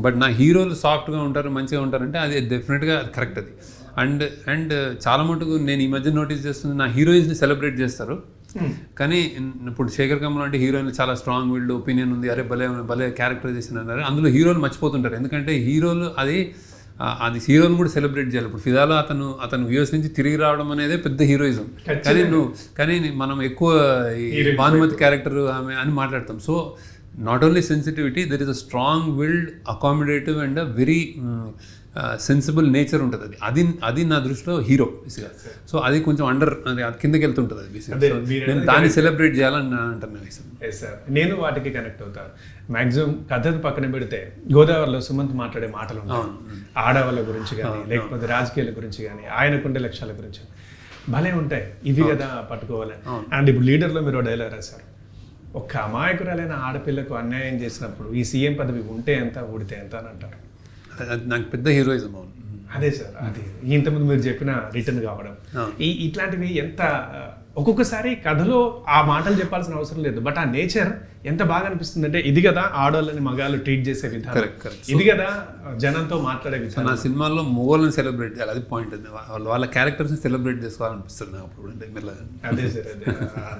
But నా హీరోలు సాఫ్ట్గా ఉంటారు, మంచిగా ఉంటారంటే అది డెఫినెట్గా అది కరెక్ట్ అది. అండ్ అండ్ చాలా మటుకు నేను ఈ మధ్య నోటీస్ చేస్తుంది, నా హీరోయిన్స్ని సెలబ్రేట్ చేస్తారు. కానీ ఇప్పుడు శేఖర్ కమల్ అంటే హీరోయిన్లు చాలా స్ట్రాంగ్ వీళ్ళు ఒపీనియన్ ఉంది, అరే భలే భలే క్యారెక్టరైజేషన్ అన్నారు, అందులో హీరోలు మర్చిపోతుంటారు. ఎందుకంటే హీరోలు అది హీరోని కూడా సెలబ్రేట్ చేయాలి. ఇప్పుడు ఫిదాలో అతను వ్యూస్ నుంచి తిరిగి రావడం అనేది పెద్ద హీరోయిజం. కానీ మనం ఎక్కువ భానుమతి క్యారెక్టర్ ఆమె అని మాట్లాడతాం. So not only sensitivity, there is a strong wild, accommodative and a very sensible nature ఉంటుంది. అది నా దృష్టిలో హీరో బేసిక్గా. సో అది కొంచెం అది కిందకి వెళ్తుంటుంది అది బేసిక్గా. నేను దాన్ని సెలబ్రేట్ చేయాలని అంటున్నాను సార్. నేను వాటికి కనెక్ట్ అవుతాను. మ్యాక్సిమం కథను పక్కన పెడితే గోదావరిలో సుమంత్ మాట్లాడే మాటలు ఉంటాయి, ఆడవాళ్ళ గురించి కానీ లేకపోతే రాజకీయాల గురించి కానీ ఆయనకుండే లక్ష్యాల గురించి భలే ఉంటాయి. ఇవి కదా పట్టుకోవాలి. అండ్ ఇప్పుడు లీడర్లో మీరు డైలాగ్ రాశారు, ఒక్క అమాయకురాలైన ఆడపిల్లకు అన్యాయం చేసినప్పుడు ఈ సీఎం పదవి ఉంటే ఎంత ఊడితే ఎంత అని అంటారు. అది నాకు పెద్ద హీరోయిజం. అవును, అదే సార్. అది ఇంతకుముందు మీరు చెప్పిన రిటర్న్ కావడం, ఇట్లాంటివి ఎంత ఒక్కొక్కసారి కథలో ఆ మాటలు చెప్పాల్సిన అవసరం లేదు, బట్ ఆ నేచర్ ఎంత బాగా అనిపిస్తుంది అంటే ఇది కదా ఆడవాళ్ళని మగాళ్ళు ట్రీట్ చేసే విధానం, ఇది కదా జనంతో మాట్లాడే విధానం. నా సినిమాల్లో మొగోళ్ళని సెలబ్రేట్ చేయాలి, అది పాయింట్. వాళ్ళ క్యారెక్టర్స్ని సెలబ్రేట్ చేసుకోవాలనిపిస్తుంది నాకు అప్పుడు. అదే సార్, అదే